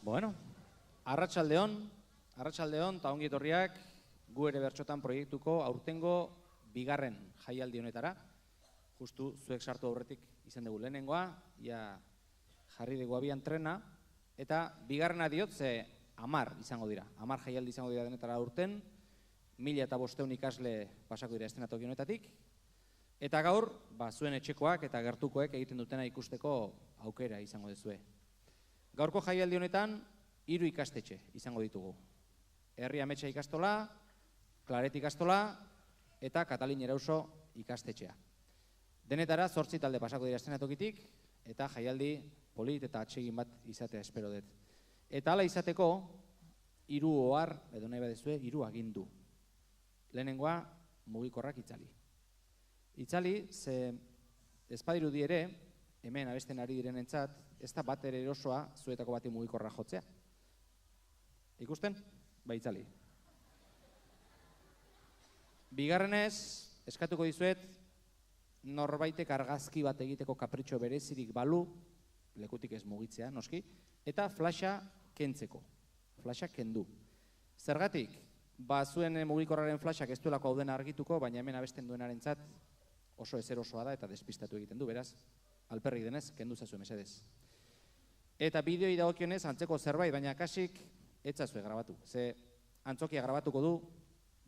Bueno, arratsaldeon, eta ongi etorriak gu ere bertsotan proiektuko aurtengo bigarren jaialdi honetara. Justu zuek sartu aurretik izan dugu lehenengoa, ja jarri dugu abian trena, eta bigarrena diot ze 10 izango dira. 10 jaialdi izango dira denetara aurten, 1500 ikasle pasako dira eszenatoki honetatik, eta gaur, zuen etxekoak eta gertukoek egiten dutena ikusteko aukera izango duzue. Gaurko jaialdi honetan, 3 ikastetxe izango ditugu. Herri Ametsa ikastola, Klaret ikastola eta Katalin Erauso ikastetxea. Denetara 8 talde pasako dira eszenatokitik eta jaialdi polit eta atsegin bat izatea espero dut. Eta hala izateko, 3 ohar, edo nahi badezue, 3 agindu. Lehenengoa, mugikorrak itzali. Itzali, ze ezpadirudi ere, hemen abesten ari direnentzat, ez da bat ere erosoa zuetako bati mugikorra jotzea. Ikusten? Itzali. Bigarrenez, eskatuko dizuet, norbaitek argazki bat egiteko kapritxo berezirik balu, lekutik ez mugitzea, noski, eta flasha kentzeko. Flasha kendu. Zergatik, zuen mugikorraren flashak ez duelako hau dena argituko, baina hemen abesten duenarentzat oso ezerosoa da eta despistatu egiten du, beraz, alperrik denez, kendu zazue mesedez. Eta bideoi dagokionez antzeko zerbait, baina kasik etzazue grabatu. Ze antzokia grabatuko du,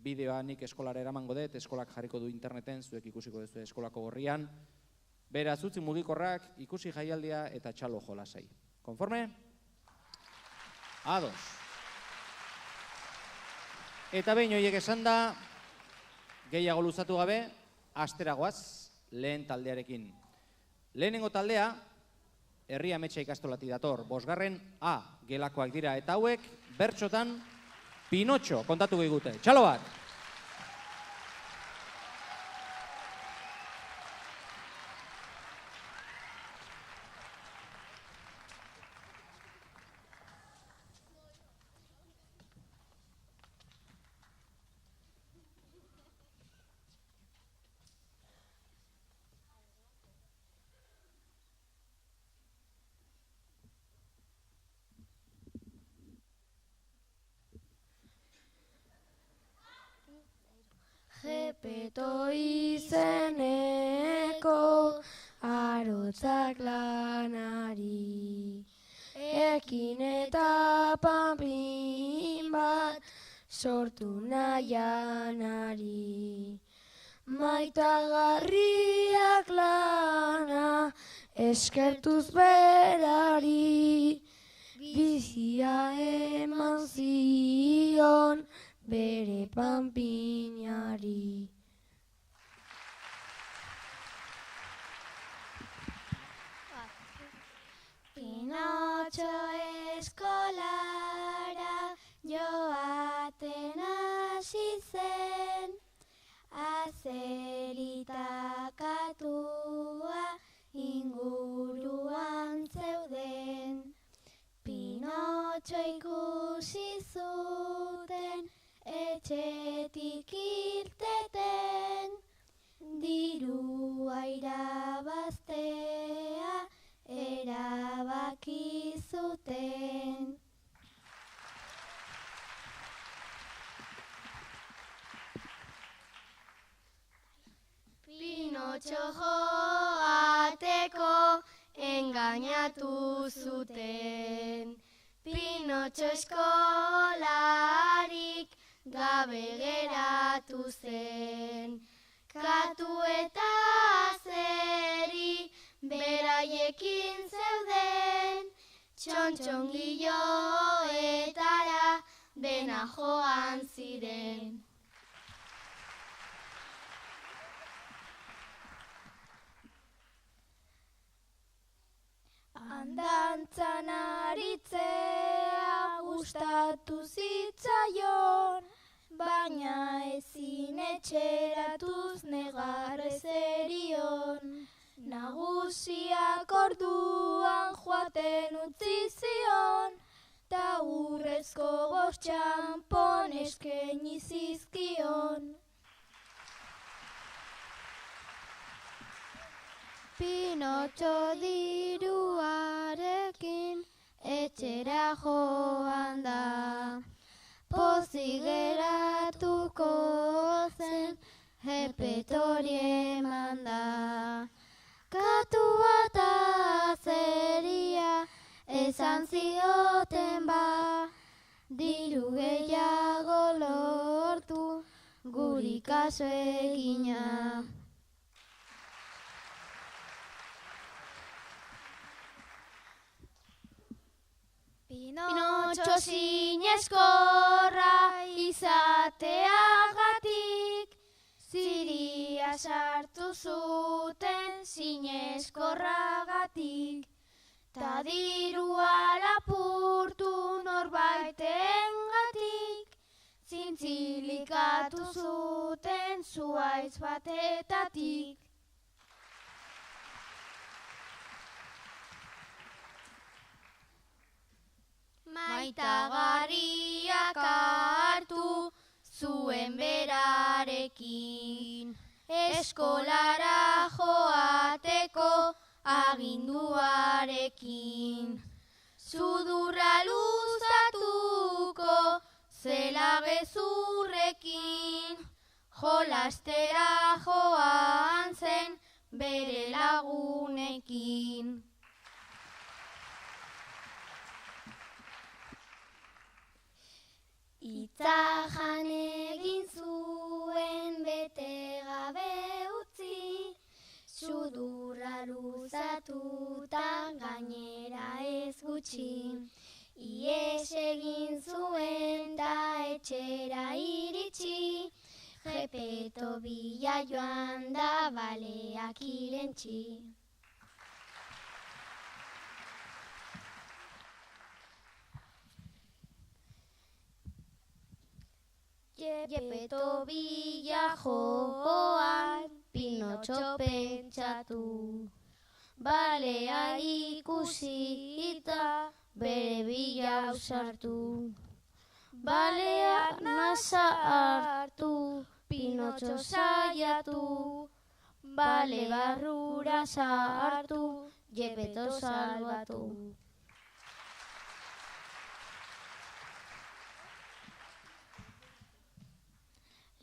bideoa nik eskolara eramango dut, eskolak jarriko du interneten, zuek ikusiko duzu eskolako gorrian. Beraz, utzi mugikorrak, ikusi jaialdia eta txalo jolasai. Konforme? Ados. Eta behin horiek esan da, gehiago luzatu gabe, asteragoaz, lehen taldearekin. Lehenengo taldea, Herri Ametsa ikastolati dator, 5. A gelakoak dira, eta hauek bertsotan Pinotxo kontatuko digute. Txalo bat! Gepeto izeneko arotzak lanari, ekin eta panpin bat sortu nahianari. Maitagarriak lana eskertuz berari, bizia eman zion bere panpinari. Pinotxo eskolara joaten hasi zen, azeritakatua inguruan zeuden. Pinotxo ikusi zuten etxetik irteten, dirua irabaztea erabaki zuten. Pinotxo joateko engainatu zuten, Pinotxo eskolarik gabe geratu zen. Katu eta azeri beraiekin zeuden, txontxongilloetara dena joan ziren. Dantzan aritzea gustatu zitzaion, baina ezin etxeratuz negar ezerion. Nagusiak orduan joaten utzi zion, ta urrezko 5 txanpon eskaini zizkion. Pinotxo diruarekin etxera joan da. Pozik geratuko zen, epetori eman da. Katua eta zeria esan zioten ba, diru gehiago lortu guri kaso egina. Pinotxo zinezkorra izateagatik, ziria sartu zuten zinezkorragatik, ta dirua lapurtu norbaitengatik, zintzilikatu zuten zuhaitz batetatik. Maitagariak hartu zuen berarekin, eskolara joateko aginduarekin. Sudurra luzatuko zela gezurrekin, jolastera joan zen bere lagunekin. Itzajan egin zuen bete gabe utzi, sudurra luzatuta gainera ez gutxi. Ies egin zuen da etxera iritsi, Gepeto bila joan da baleak irentxi. Gepeto bila joan, Pinotxo pentsatu, balea ikusi eta bere bila ausartu. Balea nasa hartu, Pinotxo saiatu, bale barrura sartu, Gepeto salbatu.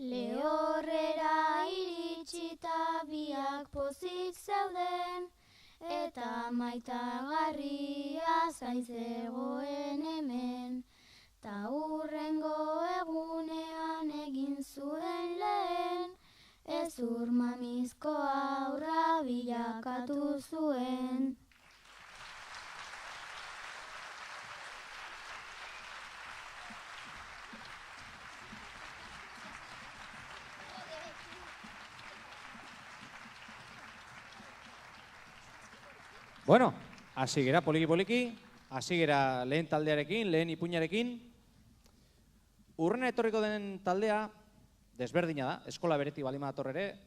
Lehorrera iritsita biak pozik zeuden, eta maitagarria zain zegoen hemen. Ta hurrengo egunean egin zuen lehen, ezur mamizko aurra bilakatu zuen. Bueno, hasi gera poliki-poliki, hasi gera lehen taldearekin, lehen ipuinarekin. Urrena etorriko den taldea desberdina da, eskola beretik balima dator ere,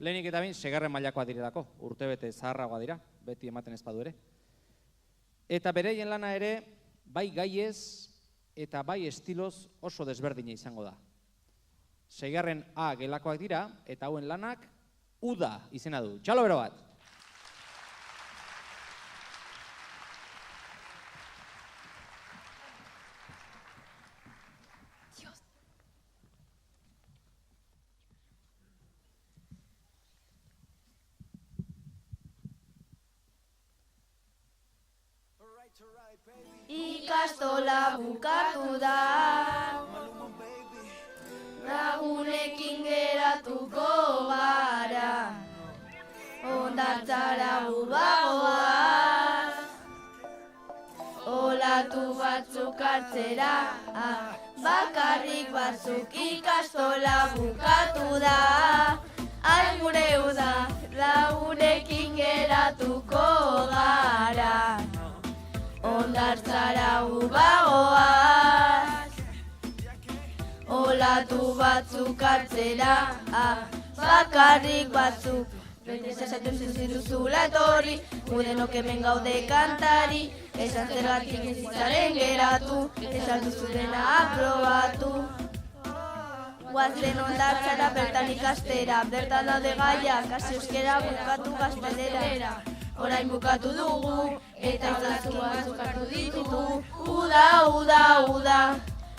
lehenik eta bain segarren mailakoa direlako, urtebete zaharragoa dira, beti ematen ez badu ere. Eta bereien lana ere, bai gaiez eta bai estiloz oso desberdina izango da. Segarren A gelakoak dira, eta hauen lanak Uda izena du. Txalo bero bat! Ikastola bukatu da, lagunekin geratuko gara, hondartzara ubagoaz, olatu batzuk hartzera, bakarrik batzuk ikastola bukatu da, gure uda, lagunekin geratuko gara. Hondartzara ubagoaz, olatu batzuk hartzera, bakarrik batzuk. Bete zazatzen zuziduzula etorri, gudenok hemen gaude kantari, esan zergatik ezitzaren geratu, esan duzudena aprobatu. Guazen hondartzara bertan ikastera, bertan daude gaiak, hasi euskera bukatu gaztelera. orain bukatu dugu, eta izazki batzuk hartu ditugu. Uda, uda, uda,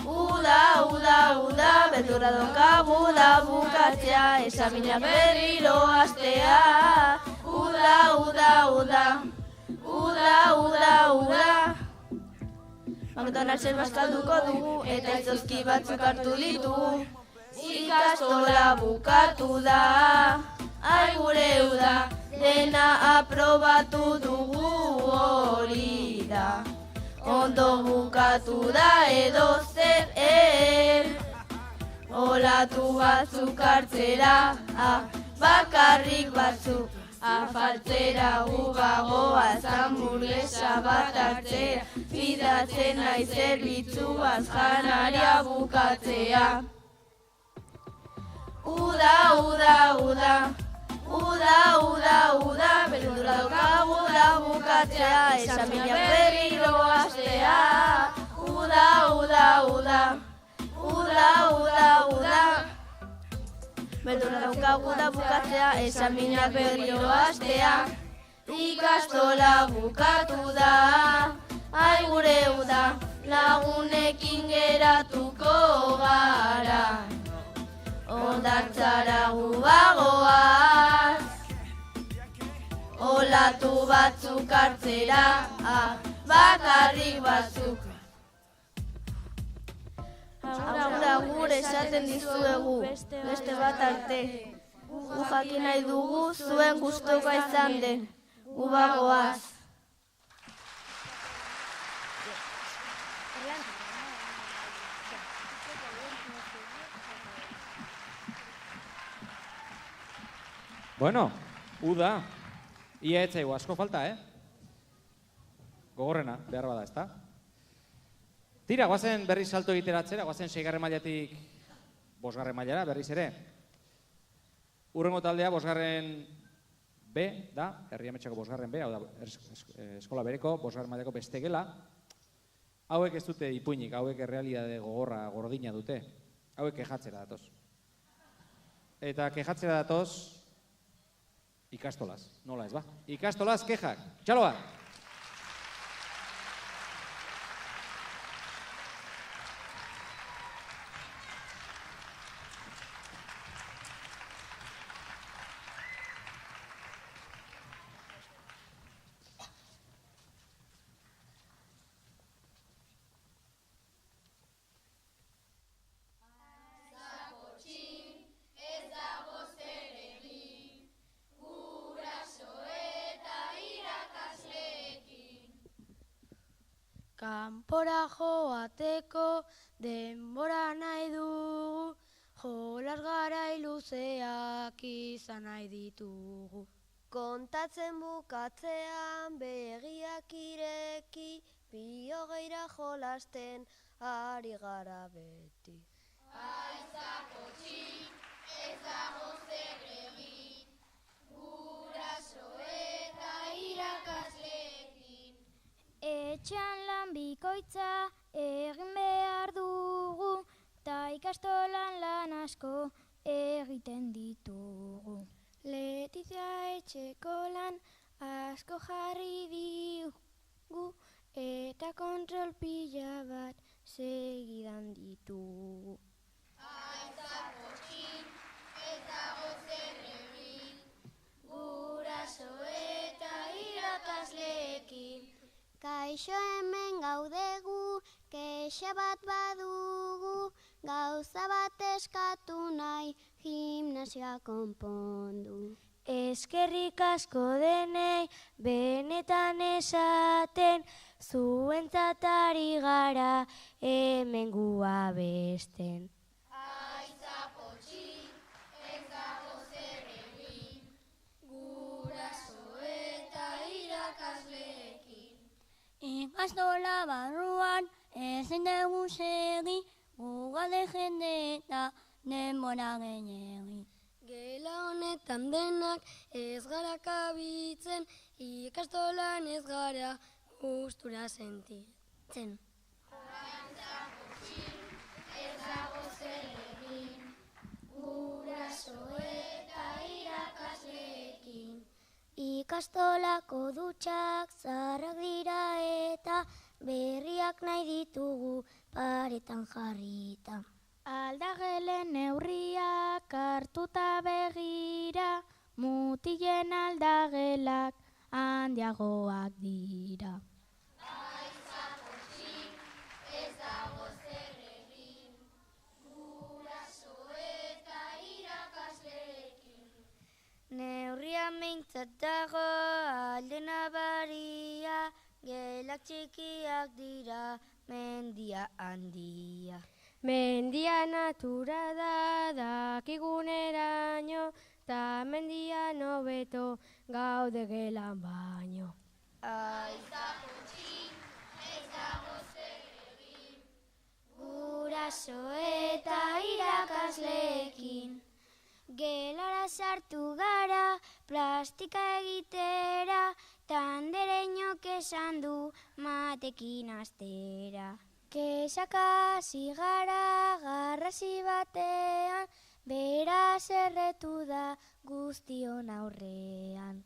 uda, uda, uda, beldurra daukagu da bukatzea, esaminak berriro hastea. Uda, uda, uda, uda, uda, uda. McDonald'sen bazkalduko dugu, eta izozki batzuk hartu ditugu. Ikastola bukatu da, ai gure uda, dena aprobatu dugu hori da. Ondo bukatu da edo zer olatu batzuk hartzera, bakarrik batzuk. Afaltzera ubagoaz hamburguesa bat hartzera, fidatzen nahi zerbitzuaz janaria bukatzea. Uda, uda, uda, uda, uda, uda, beldurra daukagu da bukatzea, esaminak berriro hastea. Uda, uda, uda, uda, uda, uda. Beldurra daukagu da bukatzea, esaminak berriro hastea. Ikastola bukatu da, ai gure uda, lagunekin geratuko gara. Hondartzara gubagoaz, olatu batzuk hartzera, bakarrik batzuk. Agur esaten dizuegu, beste bat arte. Gu jakin nahi dugu zuen gustukoa izan den, gubagoaz. Bueno, uda, ia etzaigu asko falta, Gogorrena, behar bada, ezta? Tira, guazen berriz salto egiteratzera, guazen 6. mailatik 5. mailara, berriz ere. Urrengo taldea 5. B da, Herri Ametxako 5. B, hau da, eskola bereko 5. mailako beste gela. Hauek ez dute ipuinik, hauek errealitate gogorra, gordina dute. Hauek kejatzera datoz. Eta kejatzera datoz, ikastolaz, nola ez ba? Ikastolaz kejak, txalo bat! Kanpora joateko denbora nahi dugu, jolas garai luzeak izan nahi ditugu. Kontatzen bukatzean begiak ireki, 20 jolasten ari gara beti. Aizako txin, ez dago zer egin, guraso eta irakasleekin. Etxean lan bikoitza egin behar dugu, ta ikastolan lan asko egiten ditugu. Letizia etxeko lan asko jarri digu, eta kontrol pila bat segidan ditugu. Aizako txin, ez dago zer egin, guraso eta irakasleekin. Kaixo hemen gaudegu, kexa bat badugu, gauza bat eskatu nahi, gimnasia konpondu. Eskerrik asko denei, benetan esaten, zuentzat ari gara, hemen gu abesten. Aizako txin, ez dago zer egin, guraso eta irakasleekin. Ikastola barruan ezin dugu segi, gugade jende eta denbora gehiegi. Gela honetan denak ez gara kabitzen, ikastolan ez gara gustura sentitzen. Aizako txin, ez dago zer egin, guraso eta irakasleekin. Ikastolako neurriak zaharrak dira eta berriak nahi ditugu paretan jarrita. Aldagelen neurriak hartuta begira, mutilen aldagelak handiagoak dira. Neurria meintzat dago alde nabaria, gelak txikiak dira, mendia handia. Mendia natura da dakiguneraino, ta mendia nobeto gaude gelan baino. Guraso eta irakasleekin, gelara sartu gara, plastika egitera, tandereinok esan du matekin astera. Kesaka hasi gara garrasi batean, beraz erretu da guztion aurrean.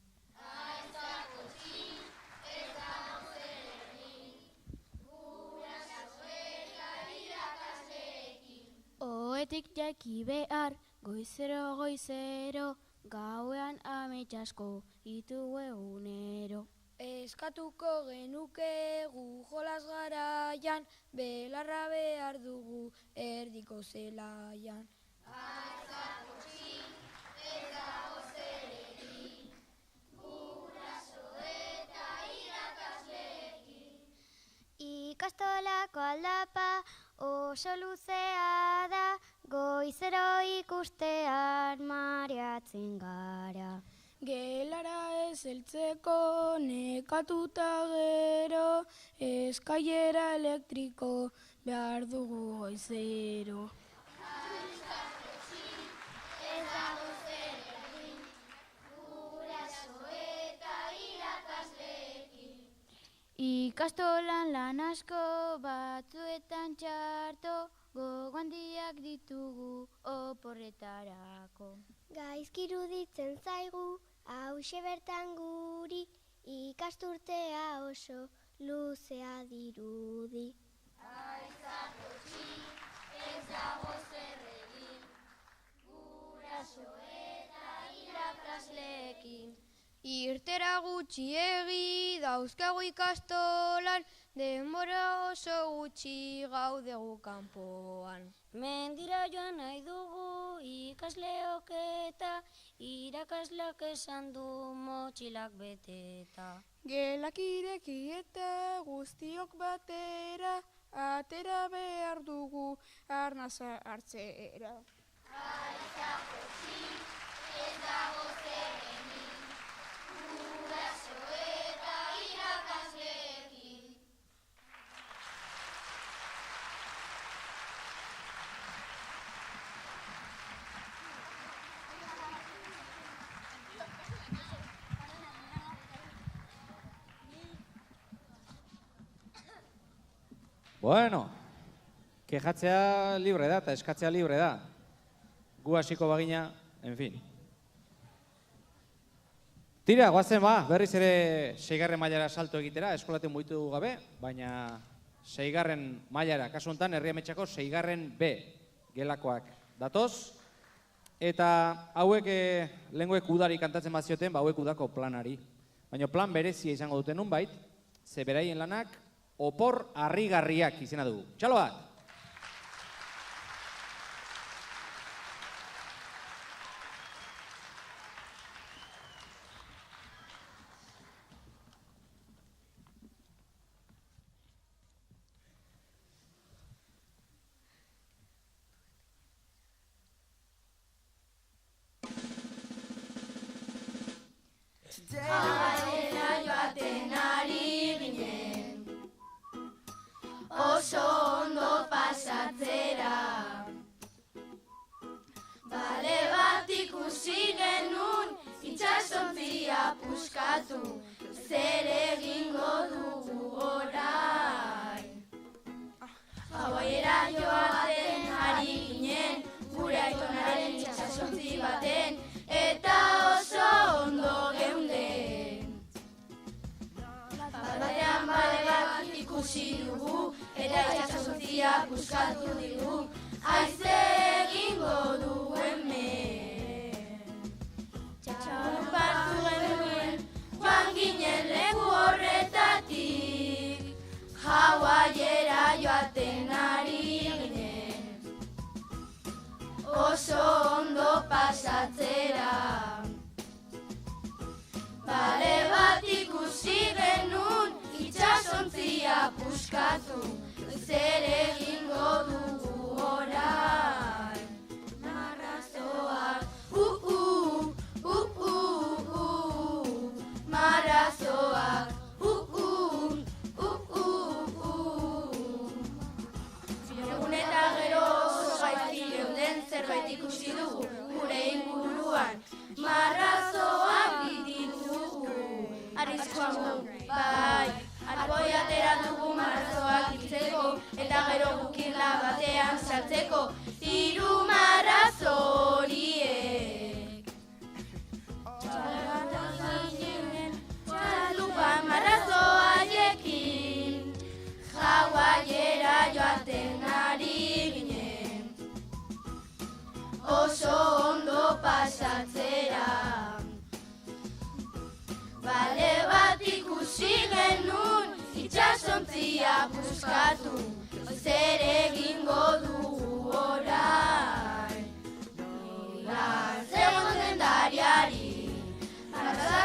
Oetik jaiki behar, goizero, gauean amets asko ditugu egunero. Eskatuko genuke gu jolas garaian, belarra behar dugu erdiko zelaian. Ikastolako aldapa oso luzea da, goizero ikustean mareatzen gara. Gelara ez heltzeko nekatuta gero, eskailera elektriko behar dugu goizero. Ikastolan lan asko batzuetan txarto, gogo handiak ditugu oporretarako. Gaizki iruditzen zaigu, hauxe bertan guri, ikasturtea oso luzea dirudi. Irtera gutxiegi dauzkagu ikastolan, denbora oso gutxi gaudegu kanpoan. Mendira joan nahi dugu ikasleok eta irakasleak esan du motxilak beteta. Gelak ireki eta guztiok batera, atera behar dugu arnaza hartzera. Bueno, kejatzea libre da eta eskatzea libre da. Gu hasiko bagina, en fin. Tira, goazen berriz ere 6. mailara salto egitera, eskolaten mugitu gabe, baina 6. mailara, kasu honetan Herri-Ametxako 6. B gelakoak datoz. Eta hauek lehengoek udari kantatzen bazioten, hauek udako planari. Baina plan berezia izango duten nunbait, ze beraien lanak opor harrigarriak izena dugu. Txalo bat! Jaiera joaten ari ginen, oso ondo pasatzera. Bale bat ikusi genuen, itxasontzia puskatu, zer egingo dugu orain. Jaiera joaten ari ginen, gure aitonaren itxasontzi baten, eta oso ondo geunden.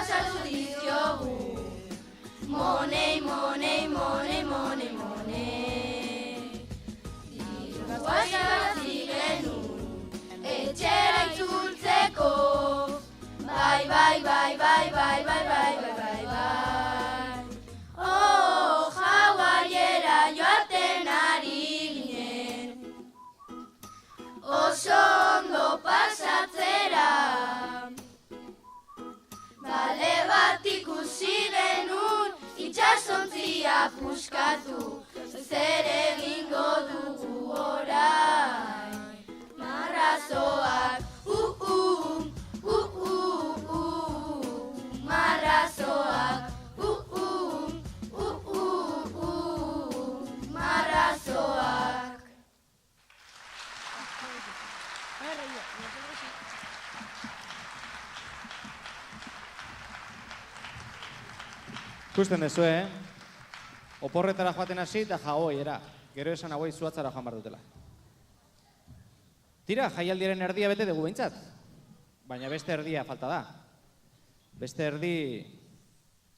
pasatu dizkiogu. Monei, monei, monei, monei, monei. Dirua guazi genuen, etxera itzultzeko. Bai, bai, bai, bai, bai, bai, bai, bai, bai, bai. Oh, Hawaiera joaten ari ginen. Oso ondo pasatzera. Bale bat ikusi genuen, itxasontzia puskatu, zer egingo dugu orain. Marrazoak, marrazoak, marrazoak. Ikusten duzu, oporretara joaten hasi eta jagoiera. Gero esan hauei zuatzara joan behar dutela. Tira, jaialdiaren erdia bete dugu behintzat. Baina beste erdia falta da. Beste erdi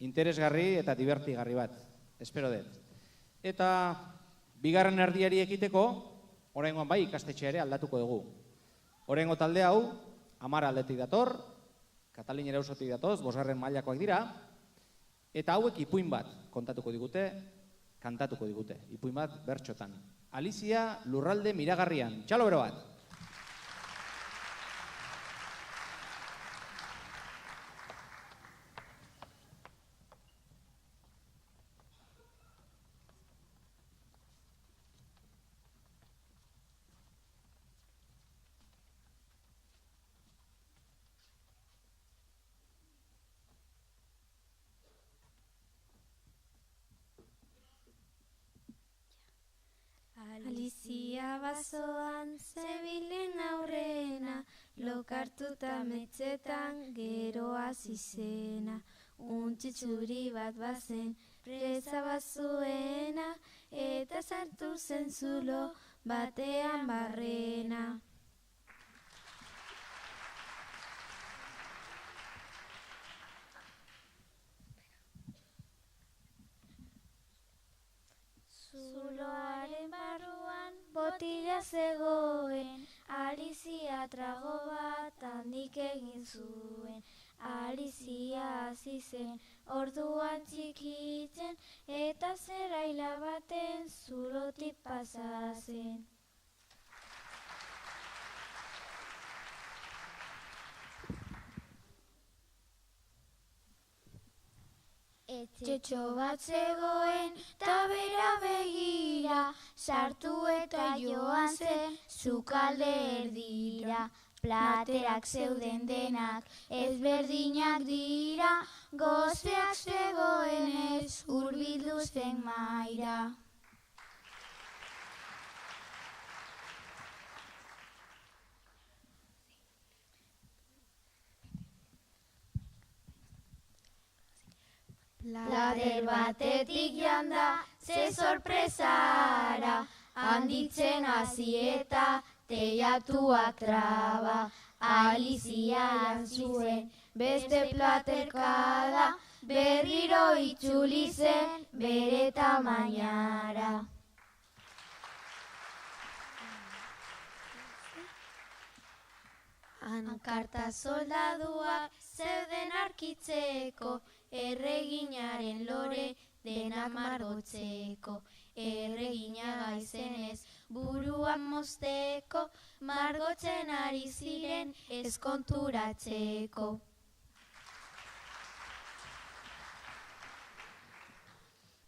interesgarri eta divertigarri bat. Espero dut. Eta bigarren erdiari ekiteko, oraingoan bai ikastetxea ere aldatuko dugu. Oraingo talde hau, 10 aldetik dator, Katalinera auzotik datoz, 5. mailakoak dira, eta hauek ipuin bat kontatuko digute, kantatuko digute. Ipuin bat bertxotan. Alizia lurralde miragarrian. Txalo bero bat. Alizia basoan zebilen aurrena, lokartuta metzetan gero hasi zena. Untxi txuri bat bazen presa bazuena, eta sartu zen zulo batean barrena. Zuloaren barruan botila zegoen, Alizia trago bat handik egin zuen. Alizia hasi zen orduan txikitzen, eta zeraila baten zulotik pasa zen. Etxetxo bat zegoen, ta bera begira, sartu eta joan zen sukalde erdira. Platerak zeuden denak ezberdinak dira, gozeak zegoenez hurbildu zen mahaira. Plater batetik janda, ze sorpresara, handitzen hasi eta teiatuak traba. Alizia zuen beste platerkada, berriro itzuli zen bere tamainara. Hankarta soldaduak zeuden arkitzeko, erreginaren lore denak margotzeko. Erregina gaizenez buruan mozteko, margotzen ari ziren ezkonturatzeko.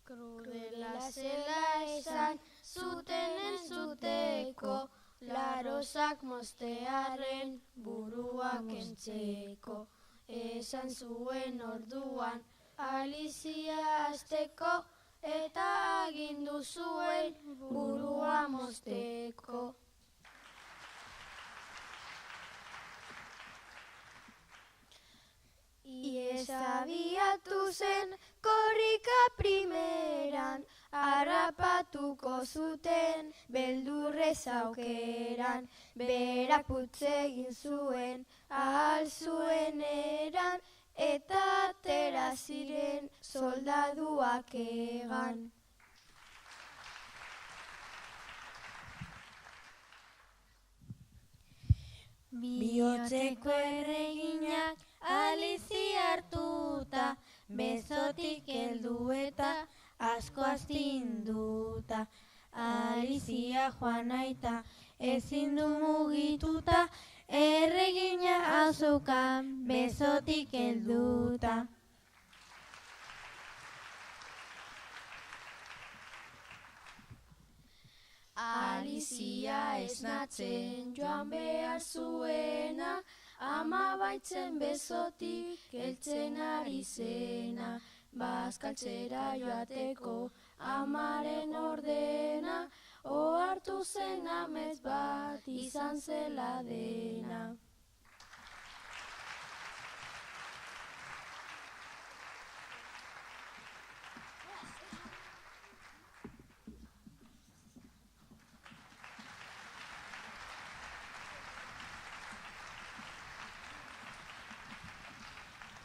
Krudela zela esan zuten entzuteko, larosak moztearen burua kentzeko. Esan zuen orduan Alizia hasteko, eta agindu zuen burua mozteko. Iez abiatu zen korrika primeran, harrapatuko zuten beldurrez aukeran. Berak putz egin zuen ahal zuen eran, eta atera ziren soldaduak egan. Bihotzeko erreginak Alizia hartuta, besotik heldu eta asko astinduta. Alizia joan aita, ezin du mugituta, erregina azukan, besotik helduta. Alizia esnatzen joan behar zuena, ama baitzen besotik heltzen ari zena. Bazkaltzera joateko amaren ordena, ohartu zen amets bat izan zela dena.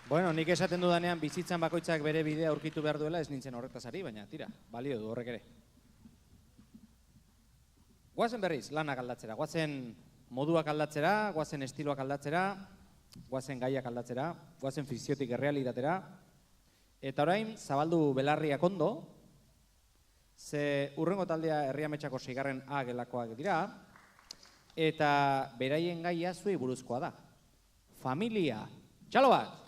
Bueno, nik esaten dudanean bizitzan bakoitzak bere bidea aurkitu behar duela, ez nintzen horretaz ari, baina tira, balio du horrek ere. Guazen berriz, lanak aldatzera, guazen moduak aldatzera, guazen estiloak aldatzera, guazen gaiak aldatzera, guazen fikziotik errealitatera. Eta orain, zabaldu belarriak ondo, ze hurrengo taldea Herriametxako 6. A gelakoak dira, eta beraien gaia zuei buruzkoa da. Familia, txalo bat!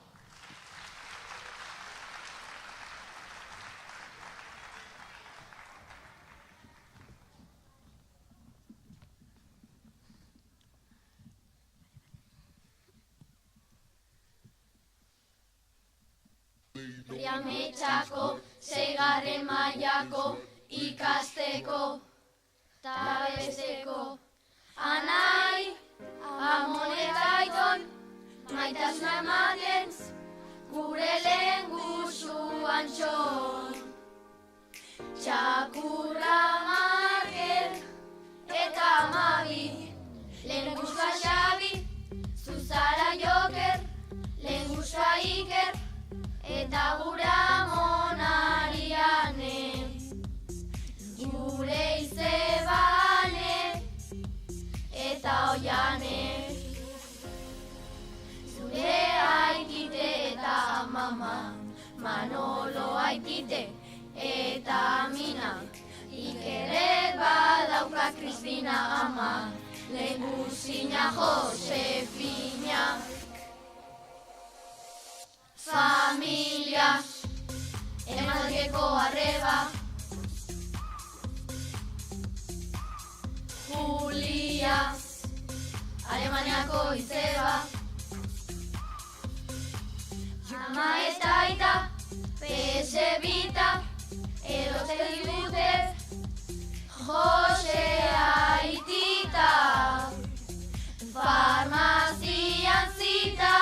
Herriametxako 6. mailako ikasteko ta besteko. Anai, amon eta aiton, maitasuna ematen, gure lehen guzuan txon. Txakurra Markel eta Amabi, lehen guzua Xabi, zuzara Joker, lehen guzua Iker, eta gura Monariane, gure Izebane, eta Oiane. Zure aitite eta mama, Manolo aitite eta Amina, Ikeret badauka Kristina ama, Leguzina Josefina. Familia, emanaldieko arreba, Julia, Alemaniako izeba, ama eta aita, pesebita, erosten dute, Jose aitita, farmazian zita,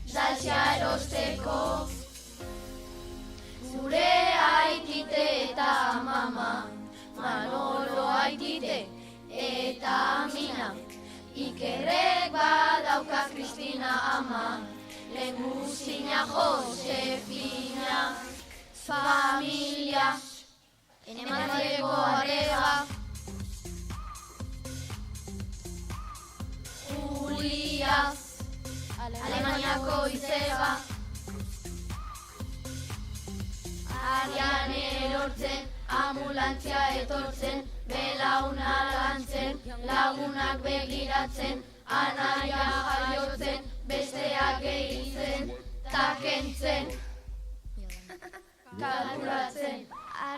saltsia erosteko. Zure aitite eta mama, Manolo aitite eta Amina, Ikerrek badauka Kristina ama, Leguzina Josefina. Familia, emanaldieko arreba, Julia, Alemaniako izeba, Arian erortzen, ambulantzia etortzen, belauna lantzen, lagunak begiratzen, anaia jaiotzen, besteak gehitzen, takentzen, kalkulatzen.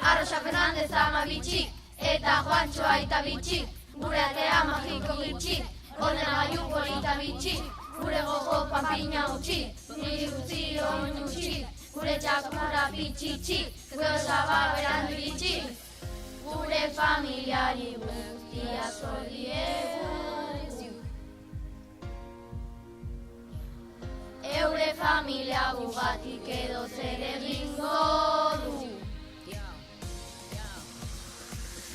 Arrosa Fernandez ama bitxik, eta Juantxo aita bitxik, gure atea magiko bitxik, ordenagailu polita bitxik, gure gogo panpina utxi, niri utzi oin utxi, gure txakurra bitxitxi, gure osaba berandu bitxi, gure familiari guztia zordiegu. Eure familia gugatik edo zer egingo du.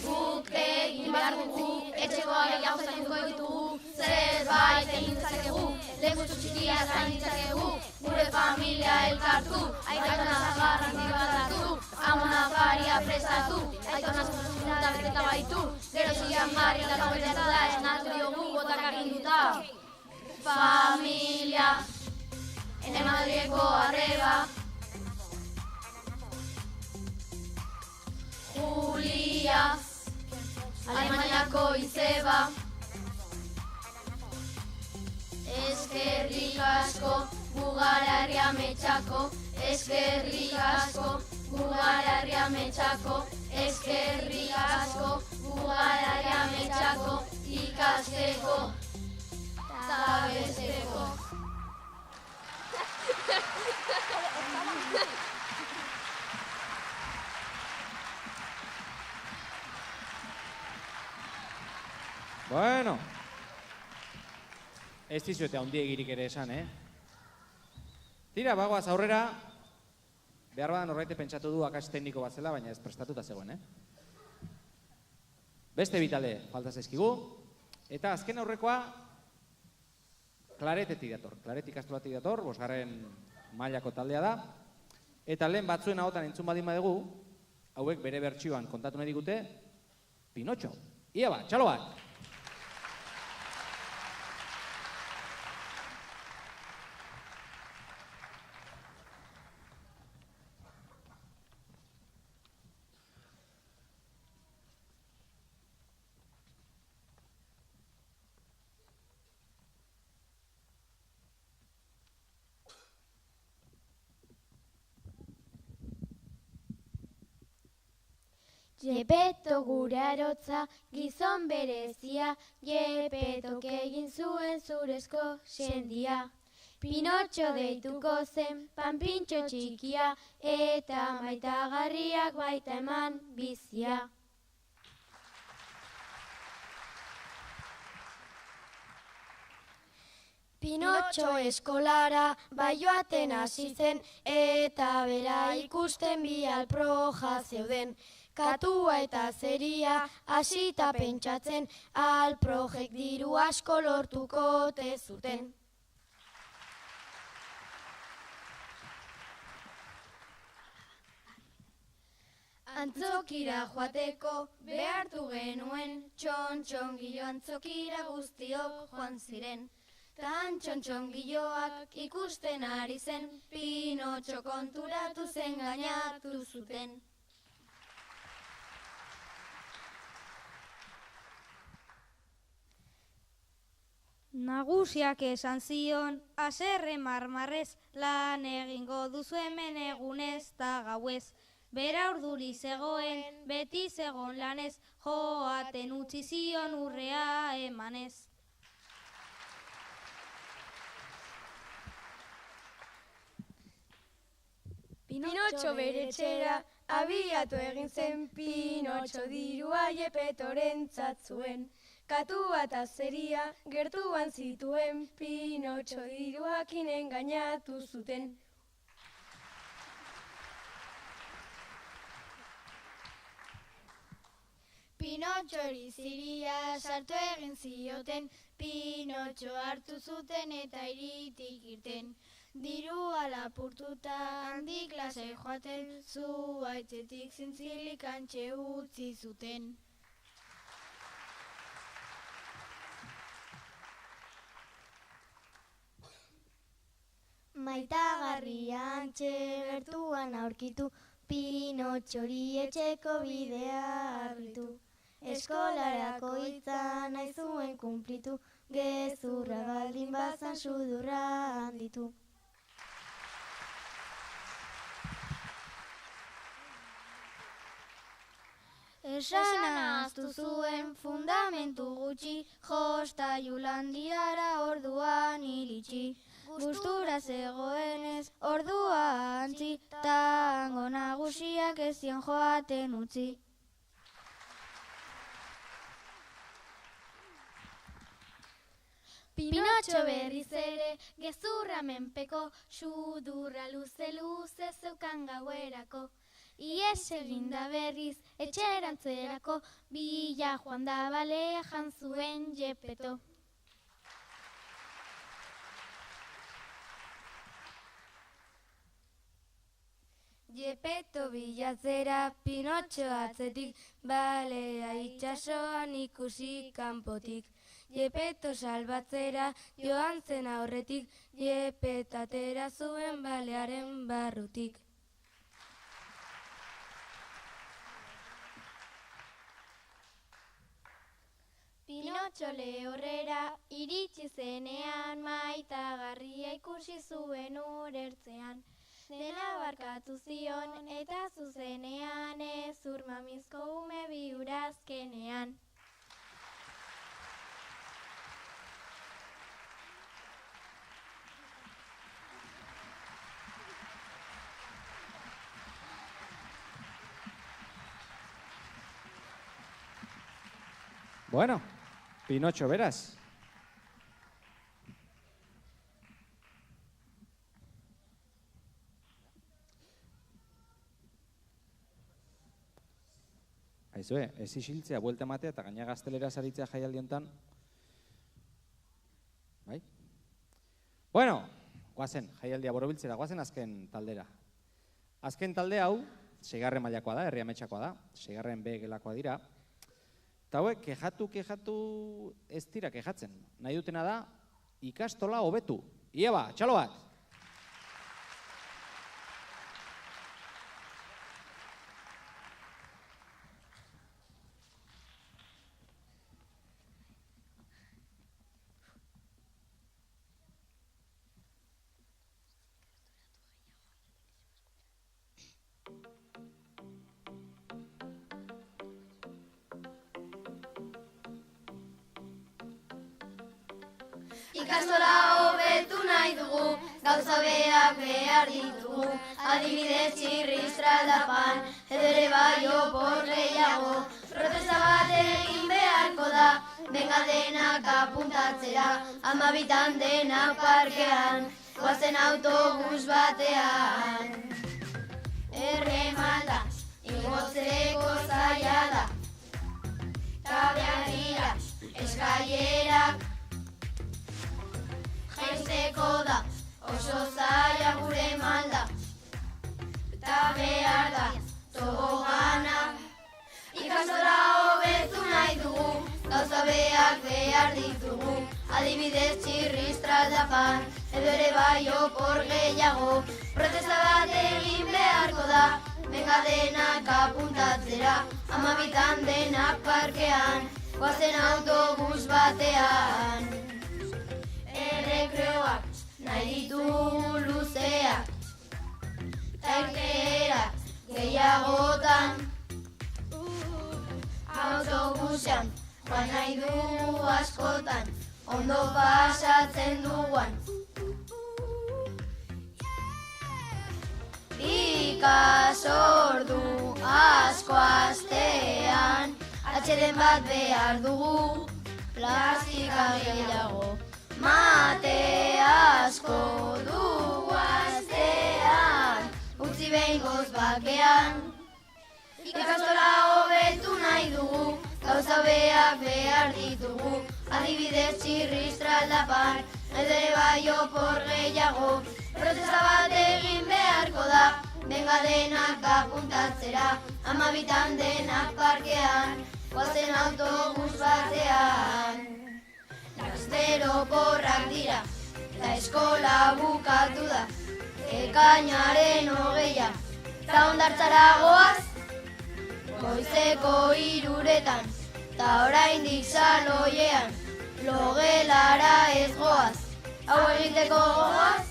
Guk egin behar dugu, etxeko gehiago zainduko ditugu, zerbait egin dezakegu, lekutxu txikia zain ditzakegu, gure familia elkartu, aitona garrantzia bat hartu, amona faria prestatu, aitona zuzuta beteta baitu, gero zian jarri eta beteta da, esnatu diogu botak aginduta. Familia, ene Madrileko arreba, Julia, Alemaniako izeba, eskerrik asko, gugara herria metxako, eskerrik asko, gugara herria metxako, eskerrik asko, gugara herria metxako, ikasteko, eta besteko. Bueno, ez dizuete handiegirik ere esan, Tira, bagoaz aurrera, behar badan horreite pentsatu du akats tekniko bat zela, baina ez prestatuta zegoen, Beste bitale falta zaizkigu, eta azken aurrekoa Klaretetik dator, Klaret ikastolatik dator, 5. mailako taldea da, eta lehen batzuen ahotan entzun badin badegu, hauek bere bertsioan kontatu nahi digute, Pinotxo. Ia bat, txalo bat! Jepeto gure arotza, gizon berezia, Jepetok egin zuen zurezko sendia. Pinotxo deituko zen, panpintxo txikia, eta maitagarriak baita eman bizia. Pinotxo eskolara bai joaten hasi zen, eta bera ikusten bi alproja zeuden. Katua eta zeria hasita pentsatzen, alprojek diru asko lortuko ote zuten. Antzokira joateko behartu genuen, txontxongilo antzokira guztiok joan ziren. Tan txontxongiloak ikusten ari zen, Pinotxo konturatu zen gainatu zuten. Nagusiak esan zion, haserre marmarrez, lan egingo duzu hemen egunez eta gauez. Bera urduri zegoen, beti zegon lanez, joaten utzi zion urrea emanez. Pinotxo bere etxera abiatu egin zen, Pinotxo dirua Jepetorentzat zuen. Katua eta zeria gertuan zituen, Pinotxo diruakin engainatu zuten. Pinotxori ziria sartu egin zioten, Pinotxo hartu zuten eta hiritik irten. Dirua lapurtuta handik lasai joaten, zuhaitzetik zintzilik antxe utzi zuten. Maitagarria antxe gertuan aurkitu, Pinotxori etxeko bidea argitu. Eskolarako hitza nahi zuen kunplitu, gezurra baldin bazan sudurra handitu. Esana ahaztu zuen fundamentu gutxi, jostailu landiara orduan iritsi. Gustura zegoenez ordua antzi, tango nagusiak ez zion joaten utzi. Pinotxo berriz ere gezurra menpeko, sudurra luze zeukan gauerako. Ies eginda berriz etxerantzerako, bila joan da balea jan zuen Jepeto. Jepeto bilatzera, Pinotxo atzetik, balea itxasoan ikusi kanpotik. Jepeto salbatzera, joan zen aurretik, Jepetatera zuen balearen barrutik. Pinotxo lehorrera iritsi zenean, maitagarria ikusi zuen urertzean. Dena barkatu zion eta zuzenean, ezur mamizko ume biurazkenean. Bueno, Pinotxo, beraz. Aizue, ez isiltzea, buelta ematea eta gaina gaztelera zaritzea jaialdi honetan. Bai? Bueno, guazen, jaialdia borobiltzera, guazen azken taldera. Azken talde hau, 6. mailakoa da, herri ametsakoa da, 6. B gelakoa dira. Eta hauek, kexatu ez dira kexatzen. Nahi dutena da, ikastola hobetu. Ieba, txalo bat! Ikastola hobetu nahi dugu, gauza beak behar ditugu. Adibidez txirriz traldapan, edo ere bai opor gehiago. Protesta bat egin beharko da, benga denak apuntatzera. 12 denak parkean, goazen autobus batean. Erremalda, igotzeko zaila da. Kabeak dira, eskailerak. Jaisteko da, oso zaila gure malda. Eta behar da, tobogana. Ikastola hobetu nahi dugu, gauza beak behar ditugu. Adibidez txirriz traldapan, edo ere bai opor gehiago. Protesta bat egin beharko da, benga denak apuntatzera. 12 denak parkean, goazen autobus batean. Errekreoak nahi ditugu luzeak, eta irteerak gehiagotan. Autobusean joan nahi dugu askotan, ondo pasatzen duguan. Ikasordu asko astean, atxeden bat behar dugu, plastika gehiago. Mate asko dugu astean, utzi behingoz bakean. Ikastola hobetu nahi dugu, gauza beak behar ditugu. Adibidez txirriz traldapan, edo ere bai opor gehiago. Protesta bat egin beharko da, benga denak apuntatzera. 12 denak parkean, goazen autobus batean. Gaztero porrak dira, eta eskola bukatu da. Ekainaren 20, eta hondartzara goaz, goizeko 3:00, eta oraindik saloiean, logelara ez goaz. Hau egiteko goaz?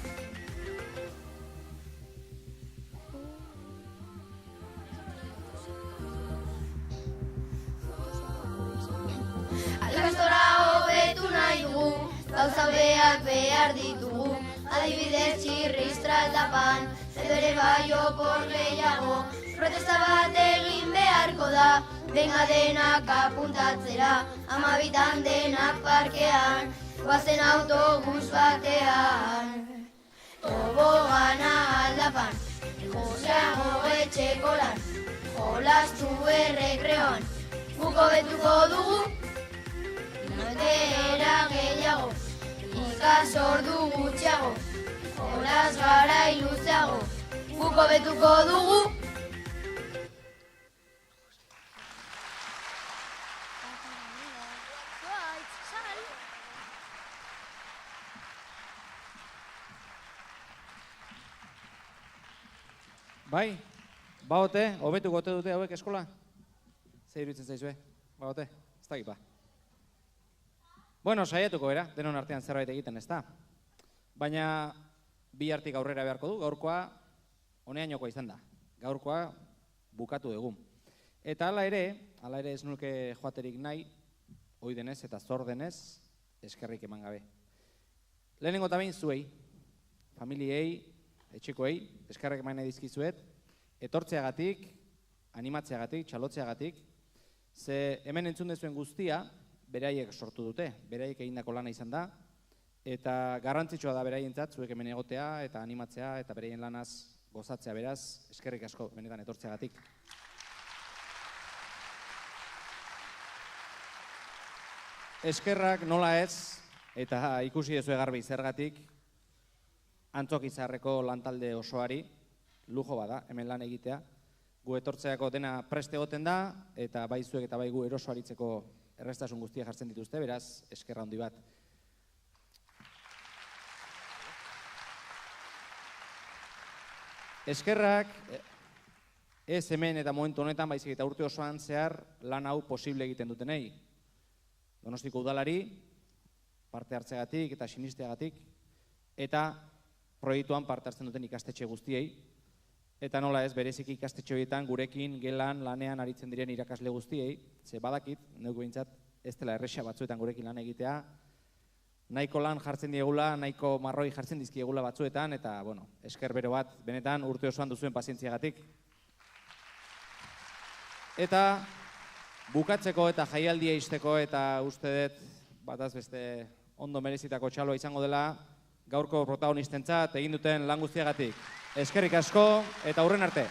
Ikastola hobetu nahi dugu, gauza beak behar ditugu. Adibidez txirriz traldapan, edo ere bai opor gehiago. Protesta bat egin beharko da, benga denak apuntatzera. 12 denak parkean, goazen autobus batean. Tobogana aldapan, joseago etxeko lan, jolastu errekreoan. Guk hobetuko dugu, notera gehiago, ikasordu gutxiago, jolas garai luzeago. guk hobetuko dugu. Bai, baote, hobetuko ote dute hauek eskola? Zer iruditzen zaizue, baote, ez dakit ba. Bueno, saiatuko bera, denon artean zerbait egiten ez da. Baina bi hartik aurrera beharko du, gaurkoa honeainokoa izan da. Gaurkoa bukatu dugu. Eta hala ere ez nuke joaterik nahi, ohi denez eta zor denez, eskerrik eman gabe. Lehenengo eta behin zuei, familiei, etxekoei, eskerrak eman nahi dizkizuet, etortzeagatik, animatzeagatik, txalotzeagatik, ze hemen entzun dezuen guztia, beraiek sortu dute, beraiek egindako lana izan da, eta garrantzitsua da beraientzat, zuek hemen egotea, eta animatzea, eta beraien lanaz gozatzea beraz, eskerrik asko benetan etortzeagatik. Eskerrak nola ez, eta ikusi dezue garbi zergatik, Antzokizarreko lantalde osoari, lujo bada, hemen lan egitea. Gu etortzeako dena preste egoten da, eta bai zuek eta bai gu eroso aritzeko errestasun guztia jartzen dituzte, beraz, eskerra handi bat. Eskerrak, ez hemen eta momentu honetan, baizik eta urte osoan zehar lan hau posible egiten dutenei. Donostiko udalari, parte hartzeagatik eta sinisteagatik, eta proiektuan parte hartzen duten ikastetxe guztiei, eta nola ez, bereziki ikastetxe horietan gurekin gelan lanean aritzen diren irakasle guztiei, ze badakit, neuk behintzat, ez dela erresa batzuetan gurekin lan egitea, nahiko lan jartzen diegula, nahiko marroi jartzen dizkiegula batzuetan, eta, bueno, esker bero bat, benetan urte osoan duzuen pazientziagatik. Eta bukatzeko eta jaialdia izteko, eta uste dut, bataz beste ondo merezitako txaloa izango dela, gaurko protagonistentzat egin duten lan guztiagatik. Eskerrik asko eta hurren arte.